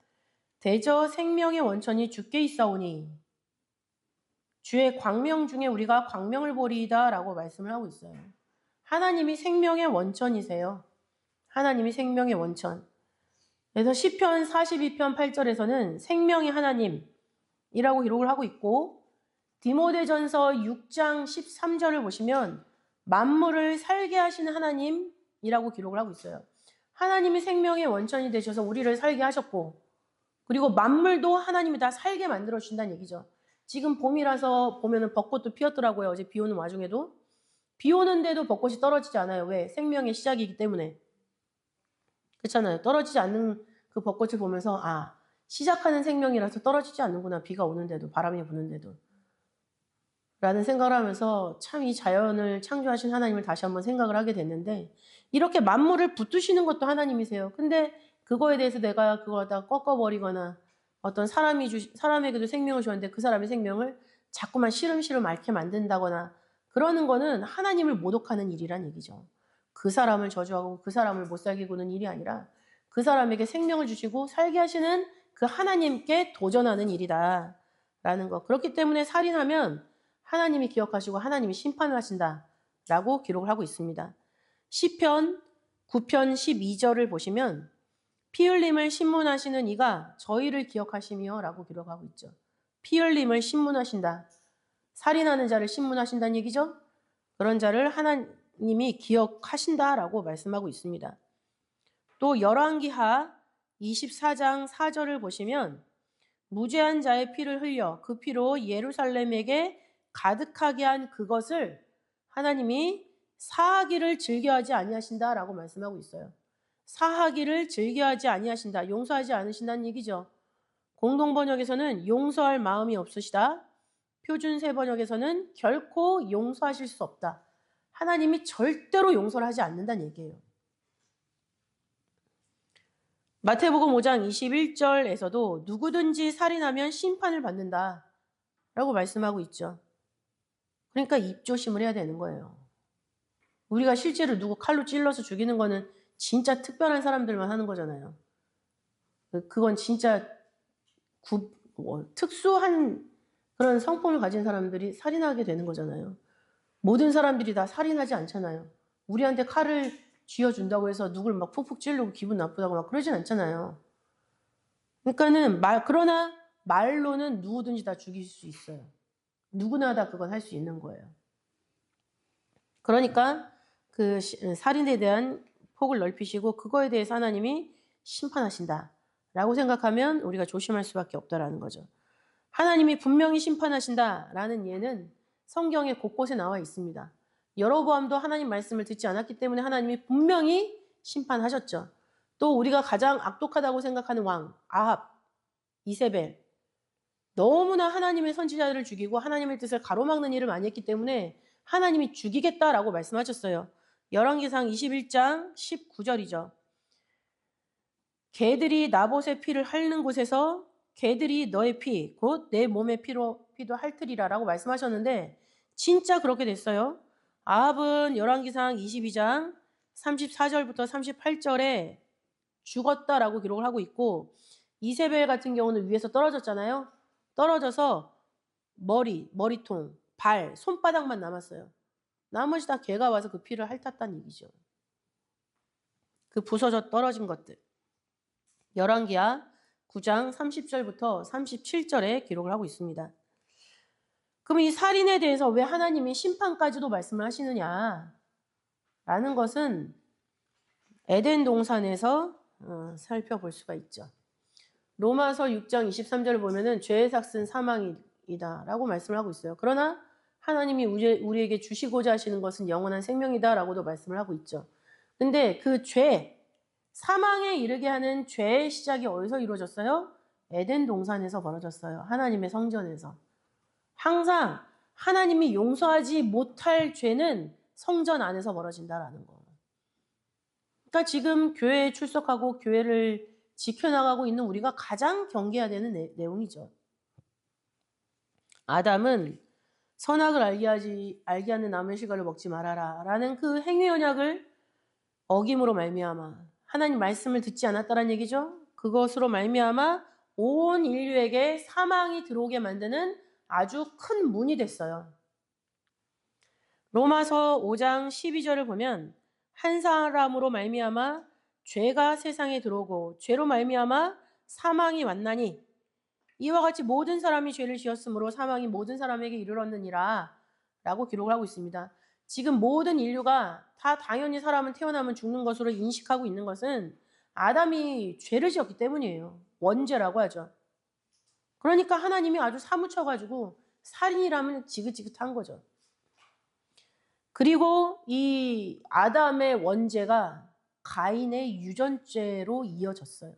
대저 생명의 원천이 주께 있사오니, 주의 광명 중에 우리가 광명을 보리이다라고 말씀을 하고 있어요. 하나님이 생명의 원천이세요. 하나님이 생명의 원천. 그래서 시편 42편 8절에서는 생명의 하나님이라고 기록을 하고 있고, 디모데전서 6장 13절을 보시면 만물을 살게 하시는 하나님이라고 기록을 하고 있어요. 하나님이 생명의 원천이 되셔서 우리를 살게 하셨고, 그리고 만물도 하나님이 다 살게 만들어 주신다는 얘기죠. 지금 봄이라서 보면은 벚꽃도 피었더라고요. 어제 비 오는 와중에도. 비 오는데도 벚꽃이 떨어지지 않아요. 왜? 생명의 시작이기 때문에. 그렇잖아요. 떨어지지 않는 그 벚꽃을 보면서 시작하는 생명이라서 떨어지지 않는구나. 비가 오는데도, 바람이 부는데도. 라는 생각을 하면서 참 이 자연을 창조하신 하나님을 다시 한번 생각을 하게 됐는데, 이렇게 만물을 붙드시는 것도 하나님이세요. 근데 그거에 대해서 내가 그걸 다 꺾어버리거나 어떤 사람에게도 생명을 주었는데 그 사람의 생명을 자꾸만 시름시름 앓게 만든다거나 그러는 거는 하나님을 모독하는 일이란 얘기죠. 그 사람을 저주하고 그 사람을 못 살게 구는 일이 아니라 그 사람에게 생명을 주시고 살게 하시는 그 하나님께 도전하는 일이다 라는 거. 그렇기 때문에 살인하면 하나님이 기억하시고 하나님이 심판을 하신다라고 기록을 하고 있습니다. 시편 9편 12절을 보시면 피 흘림을 신문하시는 이가 저희를 기억하시며 라고 기록하고 있죠. 피 흘림을 신문하신다. 살인하는 자를 신문하신다는 얘기죠. 그런 자를 하나님이 기억하신다라고 말씀하고 있습니다. 또 열왕기하 24장 4절을 보시면 무죄한 자의 피를 흘려 그 피로 예루살렘에게 가득하게 한 그것을 하나님이 사하기를 즐겨하지 아니하신다라고 말씀하고 있어요. 사하기를 즐겨하지 아니하신다. 용서하지 않으신다는 얘기죠. 공동번역에서는 용서할 마음이 없으시다. 표준세 번역에서는 결코 용서하실 수 없다. 하나님이 절대로 용서를 하지 않는다는 얘기예요. 마태복음 5장 21절에서도 누구든지 살인하면 심판을 받는다 라고 말씀하고 있죠. 그러니까 입조심을 해야 되는 거예요. 우리가 실제로 누구 칼로 찔러서 죽이는 거는 진짜 특별한 사람들만 하는 거잖아요. 그건 진짜 특수한 그런 성품을 가진 사람들이 살인하게 되는 거잖아요. 모든 사람들이 다 살인하지 않잖아요. 우리한테 칼을 쥐어준다고 해서 누굴 막 푹푹 찌르고 기분 나쁘다고 막 그러진 않잖아요. 그러니까는 그러나 말로는 누구든지 다 죽일 수 있어요. 누구나 다 그건 할 수 있는 거예요. 그러니까 그 살인에 대한 폭을 넓히시고 그거에 대해서 하나님이 심판하신다라고 생각하면 우리가 조심할 수밖에 없다라는 거죠. 하나님이 분명히 심판하신다라는 예는 성경에 곳곳에 나와 있습니다. 여로보암도 하나님 말씀을 듣지 않았기 때문에 하나님이 분명히 심판하셨죠. 또 우리가 가장 악독하다고 생각하는 왕 아합, 이세벨, 너무나 하나님의 선지자들을 죽이고 하나님의 뜻을 가로막는 일을 많이 했기 때문에 하나님이 죽이겠다라고 말씀하셨어요. 열왕기상 21장 19절이죠. 개들이 나봇의 피를 핥는 곳에서 개들이 너의 피, 곧 내 몸의 피도 핥으리라라고 말씀하셨는데 진짜 그렇게 됐어요. 아합은 열왕기상 22장 34절부터 38절에 죽었다라고 기록을 하고 있고 이세벨 같은 경우는 위에서 떨어졌잖아요. 떨어져서 머리통, 발, 손바닥만 남았어요. 나머지 다 개가 와서 그 피를 핥았다는 얘기죠. 그 부서져 떨어진 것들. 열왕기하 9장 30절부터 37절에 기록을 하고 있습니다. 그럼 이 살인에 대해서 왜 하나님이 심판까지도 말씀을 하시느냐? 라는 것은 에덴 동산에서 살펴볼 수가 있죠. 로마서 6장 23절을 보면은 죄의 삭은 사망이다 라고 말씀을 하고 있어요. 그러나 하나님이 우리에게 주시고자 하시는 것은 영원한 생명이다 라고도 말씀을 하고 있죠. 근데 그 사망에 이르게 하는 죄의 시작이 어디서 이루어졌어요? 에덴 동산에서 벌어졌어요. 하나님의 성전에서. 항상 하나님이 용서하지 못할 죄는 성전 안에서 벌어진다라는 거. 그러니까 지금 교회에 출석하고 교회를 지켜나가고 있는 우리가 가장 경계해야 되는 내용이죠. 아담은 선악을 알게 하는 나무의 실과를 먹지 말아라 라는 그 행위 언약을 어김으로 말미암아 하나님 말씀을 듣지 않았다는 얘기죠. 그것으로 말미암아 온 인류에게 사망이 들어오게 만드는 아주 큰 문이 됐어요. 로마서 5장 12절을 보면 한 사람으로 말미암아 죄가 세상에 들어오고 죄로 말미암아 사망이 왔나니 이와 같이 모든 사람이 죄를 지었으므로 사망이 모든 사람에게 이르렀느니라 라고 기록을 하고 있습니다. 지금 모든 인류가 다 당연히 사람은 태어나면 죽는 것으로 인식하고 있는 것은 아담이 죄를 지었기 때문이에요. 원죄라고 하죠. 그러니까 하나님이 아주 사무쳐가지고 살인이라면 지긋지긋한 거죠. 그리고 이 아담의 원죄가 가인의 유전죄로 이어졌어요.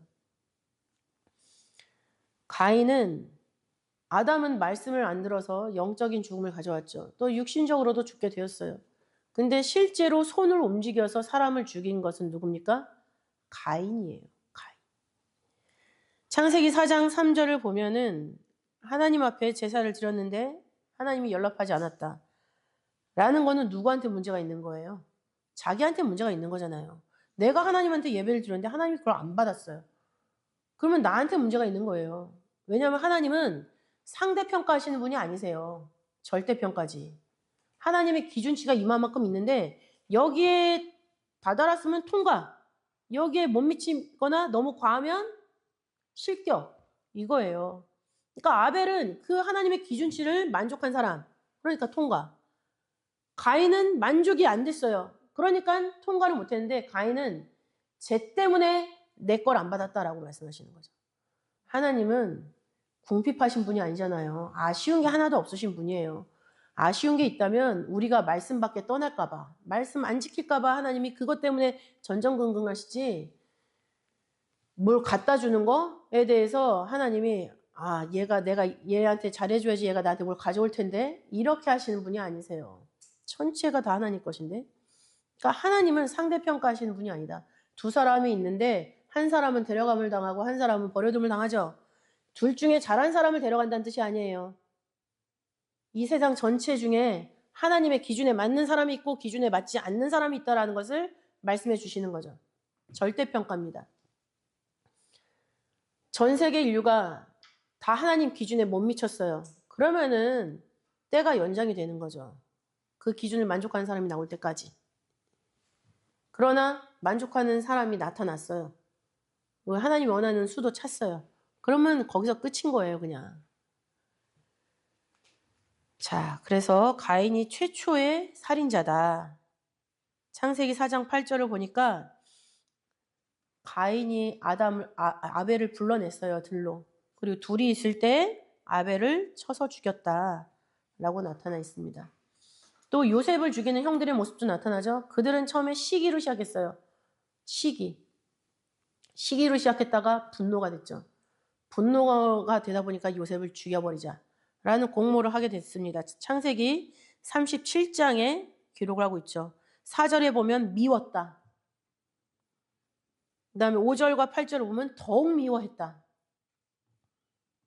아담은 말씀을 안 들어서 영적인 죽음을 가져왔죠. 또 육신적으로도 죽게 되었어요. 근데 실제로 손을 움직여서 사람을 죽인 것은 누굽니까? 가인이에요. 가인. 창세기 4장 3절을 보면은 하나님 앞에 제사를 드렸는데 하나님이 연락하지 않았다. 라는 거는 누구한테 문제가 있는 거예요? 자기한테 문제가 있는 거잖아요. 내가 하나님한테 예배를 드렸는데 하나님이 그걸 안 받았어요. 그러면 나한테 문제가 있는 거예요. 왜냐하면 하나님은 상대평가하시는 분이 아니세요. 절대평가지. 하나님의 기준치가 이만큼 있는데 여기에 다다랐으면 통과. 여기에 못 미치거나 너무 과하면 실격. 이거예요. 그러니까 아벨은 그 하나님의 기준치를 만족한 사람. 그러니까 통과. 가인은 만족이 안 됐어요. 그러니까 통과를 못했는데 가인은 죄 때문에 내 걸 안 받았다라고 말씀하시는 거죠. 하나님은 궁핍하신 분이 아니잖아요. 아쉬운 게 하나도 없으신 분이에요. 아쉬운 게 있다면 우리가 말씀 밖에 떠날까 봐, 말씀 안 지킬까 봐 하나님이 그것 때문에 전전긍긍하시지 뭘 갖다 주는 거에 대해서 하나님이 내가 얘한테 잘해줘야지 얘가 나한테 뭘 가져올 텐데 이렇게 하시는 분이 아니세요. 전체가 다 하나님 것인데. 그러니까 하나님은 상대평가하시는 분이 아니다. 두 사람이 있는데 한 사람은 데려감을 당하고 한 사람은 버려둠을 당하죠. 둘 중에 잘한 사람을 데려간다는 뜻이 아니에요. 이 세상 전체 중에 하나님의 기준에 맞는 사람이 있고 기준에 맞지 않는 사람이 있다는 것을 말씀해 주시는 거죠. 절대평가입니다. 전 세계 인류가 다 하나님 기준에 못 미쳤어요. 그러면은 때가 연장이 되는 거죠. 그 기준을 만족하는 사람이 나올 때까지. 그러나 만족하는 사람이 나타났어요. 하나님이 원하는 수도 찼어요. 그러면 거기서 끝인 거예요, 그냥. 자, 그래서 가인이 최초의 살인자다. 창세기 4장 8절을 보니까 가인이 아벨을 불러냈어요, 들로. 그리고 둘이 있을 때 아벨을 쳐서 죽였다라고 나타나 있습니다. 또 요셉을 죽이는 형들의 모습도 나타나죠. 그들은 처음에 시기로 시작했어요. 시기로 시작했다가 분노가 됐죠. 분노가 되다 보니까 요셉을 죽여버리자라는 공모를 하게 됐습니다. 창세기 37장에 기록을 하고 있죠. 4절에 보면 미웠다. 그 다음에 5절과 8절을 보면 더욱 미워했다.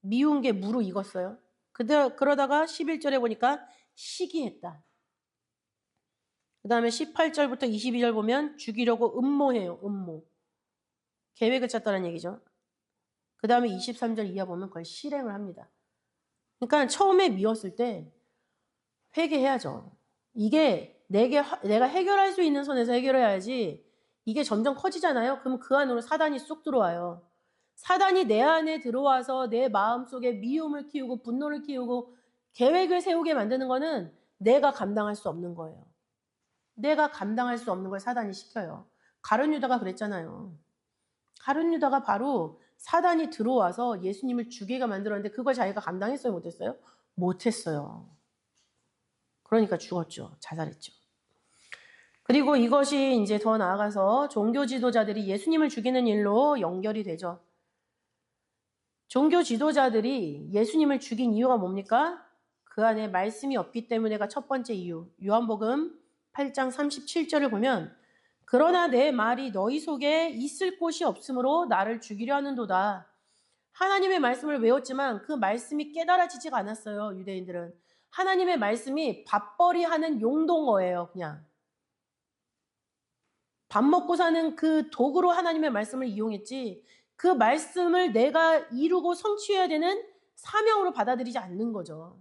미운 게 무르익었어요. 그러다가 11절에 보니까 시기했다. 그 다음에 18절부터 22절 보면 죽이려고 음모해요. 음모. 계획을 짰다는 얘기죠. 그 다음에 23절 이하 보면 그걸 실행을 합니다. 그러니까 처음에 미웠을 때 회개해야죠. 이게 내가 해결할 수 있는 선에서 해결해야지 이게 점점 커지잖아요. 그럼 그 안으로 사단이 쑥 들어와요. 사단이 내 안에 들어와서 내 마음속에 미움을 키우고 분노를 키우고 계획을 세우게 만드는 거는 내가 감당할 수 없는 거예요. 내가 감당할 수 없는 걸 사단이 시켜요. 가룟 유다가 그랬잖아요. 가룟 유다가 바로 사단이 들어와서 예수님을 죽이게 만들었는데 그걸 자기가 감당했어요? 못했어요? 못했어요. 그러니까 죽었죠. 자살했죠. 그리고 이것이 이제 더 나아가서 종교 지도자들이 예수님을 죽이는 일로 연결이 되죠. 종교 지도자들이 예수님을 죽인 이유가 뭡니까? 그 안에 말씀이 없기 때문에가 첫 번째 이유. 요한복음 8장 37절을 보면 그러나 내 말이 너희 속에 있을 곳이 없으므로 나를 죽이려 하는도다. 하나님의 말씀을 외웠지만 그 말씀이 깨달아지지가 않았어요. 유대인들은. 하나님의 말씀이 밥벌이하는 용동어예요. 그냥. 밥 먹고 사는 그 도구로 하나님의 말씀을 이용했지 그 말씀을 내가 이루고 성취해야 되는 사명으로 받아들이지 않는 거죠.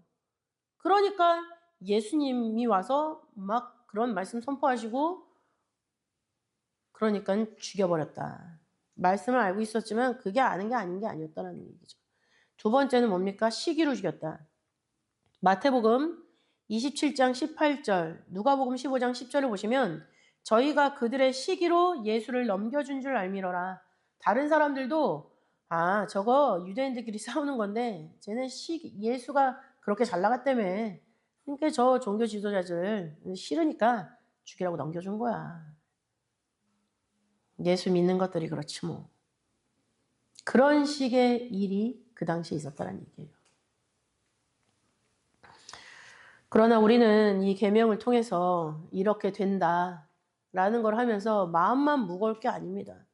그러니까 예수님이 와서 막 그런 말씀 선포하시고 그러니까 죽여버렸다. 말씀을 알고 있었지만 그게 아는 게 아닌 게 아니었다라는 얘기죠. 두 번째는 뭡니까? 시기로 죽였다. 마태복음 27장 18절, 누가복음 15장 10절을 보시면 저희가 그들의 시기로 예수를 넘겨준 줄 알미러라. 다른 사람들도 저거 유대인들끼리 싸우는 건데 쟤네 예수가 그렇게 잘 나갔다며. 그러니까 저 종교 지도자들 싫으니까 죽이라고 넘겨준 거야. 예수 믿는 것들이 그렇지 뭐. 그런 식의 일이 그 당시에 있었다는 얘기예요. 그러나 우리는 이 계명을 통해서 이렇게 된다라는 걸 하면서 마음만 무거울 게 아닙니다.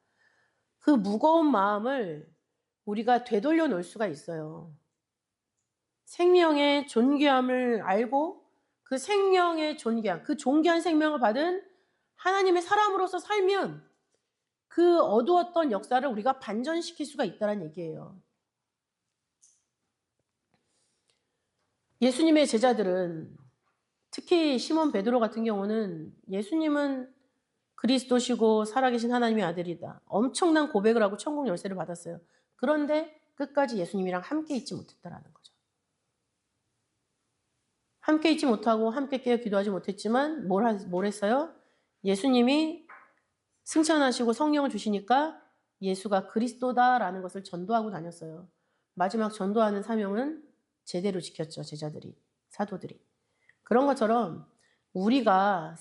그 무거운 마음을 우리가 되돌려 놓을 수가 있어요. 생명의 존귀함을 알고 그 생명의 존귀함, 그 존귀한 생명을 받은 하나님의 사람으로서 살면 그 어두웠던 역사를 우리가 반전시킬 수가 있다는 얘기예요. 예수님의 제자들은 특히 시몬 베드로 같은 경우는 예수님은 그리스도시고 살아계신 하나님의 아들이다. 엄청난 고백을 하고 천국 열쇠를 받았어요. 그런데 끝까지 예수님이랑 함께 있지 못했다라는 거죠. 함께 있지 못하고 함께 깨어 기도하지 못했지만 뭘 했어요? 예수님이 승천하시고 성령을 주시니까 예수가 그리스도다라는 것을 전도하고 다녔어요. 마지막 전도하는 사명은 제대로 지켰죠. 제자들이, 사도들이. 그런 것처럼 우리가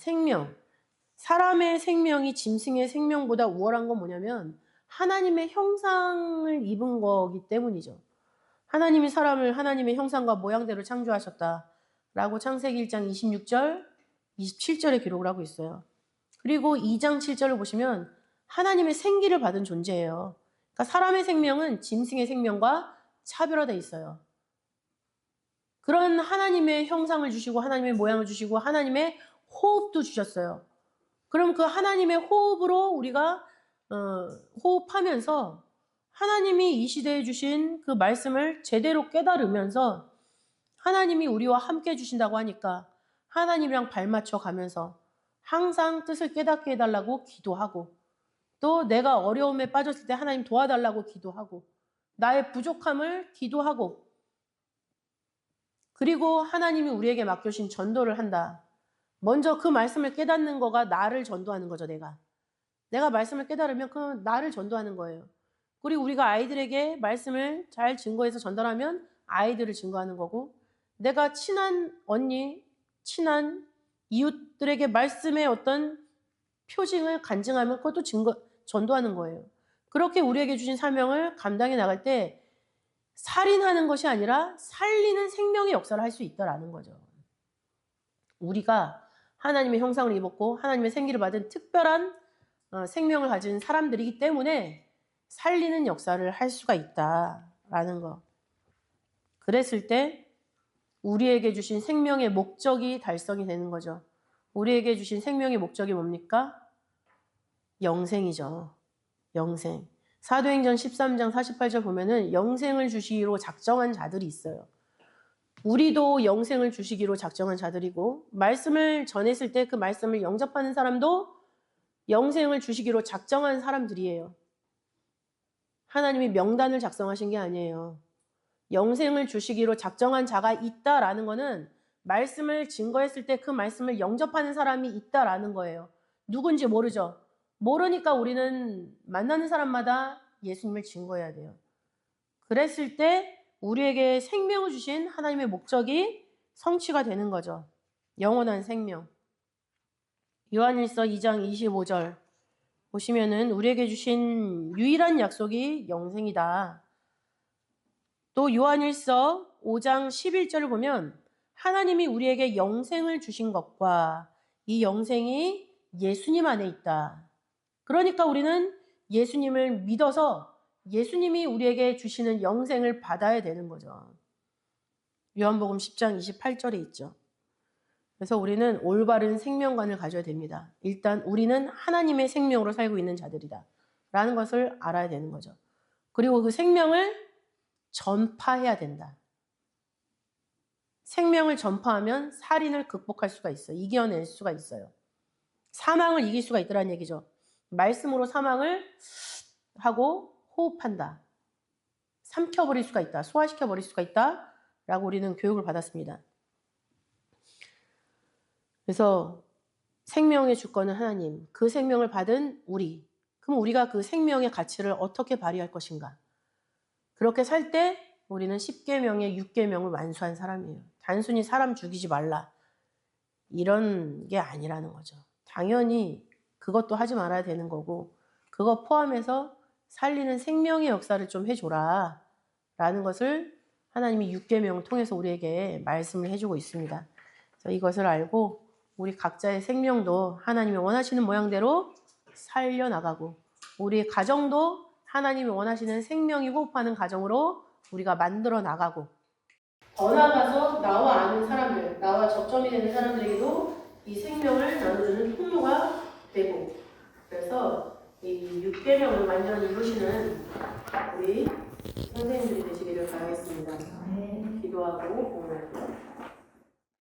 사람의 생명이 짐승의 생명보다 우월한 건 뭐냐면 하나님의 형상을 입은 거기 때문이죠. 하나님이 사람을 하나님의 형상과 모양대로 창조하셨다라고 창세기 1장 26절, 27절에 기록을 하고 있어요. 그리고 2장 7절을 보시면 하나님의 생기를 받은 존재예요. 그러니까 사람의 생명은 짐승의 생명과 차별화되어 있어요. 그런 하나님의 형상을 주시고 하나님의 모양을 주시고 하나님의 호흡도 주셨어요. 그럼 그 하나님의 호흡으로 우리가 호흡하면서 하나님이 이 시대에 주신 그 말씀을 제대로 깨달으면서 하나님이 우리와 함께 해주신다고 하니까 하나님이랑 발맞춰 가면서 항상 뜻을 깨닫게 해달라고 기도하고 또 내가 어려움에 빠졌을 때 하나님 도와달라고 기도하고 나의 부족함을 기도하고 그리고 하나님이 우리에게 맡겨주신 전도를 한다. 먼저 그 말씀을 깨닫는 거가 나를 전도하는 거죠, 내가 말씀을 깨달으면 그 나를 전도하는 거예요. 그리고 우리가 아이들에게 말씀을 잘 증거해서 전달하면 아이들을 증거하는 거고 내가 친한 언니, 친한 이웃들에게 말씀의 어떤 표징을 간증하면 그것도 전도하는 거예요. 그렇게 우리에게 주신 사명을 감당해 나갈 때 살인하는 것이 아니라 살리는 생명의 역사를 할 수 있다라는 거죠. 우리가 하나님의 형상을 입었고 하나님의 생기를 받은 특별한 생명을 가진 사람들이기 때문에 살리는 역사를 할 수가 있다라는 거. 그랬을 때 우리에게 주신 생명의 목적이 달성이 되는 거죠. 우리에게 주신 생명의 목적이 뭡니까? 영생이죠. 영생. 사도행전 13장 48절 보면은 영생을 주시기로 작정한 자들이 있어요. 우리도 영생을 주시기로 작정한 자들이고 말씀을 전했을 때 그 말씀을 영접하는 사람도 영생을 주시기로 작정한 사람들이에요. 하나님이 명단을 작성하신 게 아니에요. 영생을 주시기로 작정한 자가 있다라는 거는 말씀을 증거했을 때 그 말씀을 영접하는 사람이 있다라는 거예요. 누군지 모르죠. 모르니까 우리는 만나는 사람마다 예수님을 증거해야 돼요. 그랬을 때 우리에게 생명을 주신 하나님의 목적이 성취가 되는 거죠. 영원한 생명. 요한일서 2장 25절 보시면은 우리에게 주신 유일한 약속이 영생이다. 또 요한일서 5장 11절을 보면 하나님이 우리에게 영생을 주신 것과 이 영생이 예수님 안에 있다. 그러니까 우리는 예수님을 믿어서 예수님이 우리에게 주시는 영생을 받아야 되는 거죠. 요한복음 10장 28절에 있죠. 그래서 우리는 올바른 생명관을 가져야 됩니다. 일단 우리는 하나님의 생명으로 살고 있는 자들이다 라는 것을 알아야 되는 거죠. 그리고 그 생명을 전파해야 된다. 생명을 전파하면 살인을 극복할 수가 있어요. 이겨낼 수가 있어요. 사망을 이길 수가 있더란 얘기죠. 말씀으로 사망을 하고 호흡한다. 삼켜버릴 수가 있다. 소화시켜버릴 수가 있다. 라고 우리는 교육을 받았습니다. 그래서 생명의 주권은 하나님, 그 생명을 받은 우리. 그럼 우리가 그 생명의 가치를 어떻게 발휘할 것인가? 그렇게 살 때 우리는 10계명의 6계명을 완수한 사람이에요. 단순히 사람 죽이지 말라. 이런 게 아니라는 거죠. 당연히 그것도 하지 말아야 되는 거고, 그거 포함해서 살리는 생명의 역사를 좀 해줘라. 라는 것을 하나님이 6계명을 통해서 우리에게 말씀을 해주고 있습니다. 그래서 이것을 알고 우리 각자의 생명도 하나님이 원하시는 모양대로 살려나가고, 우리 가정도 하나님이 원하시는 생명이 호흡하는 가정으로 우리가 만들어 나가고, 더 나아가서 나와 아는 사람들, 나와 접점이 되는 사람들에게도 이 생명을 나누는 통로가 되고, 그래서 이 6계명을 완전히 이루시는 우리 선생님들이 되시기를 바라겠습니다. 기도하고 공부할게요.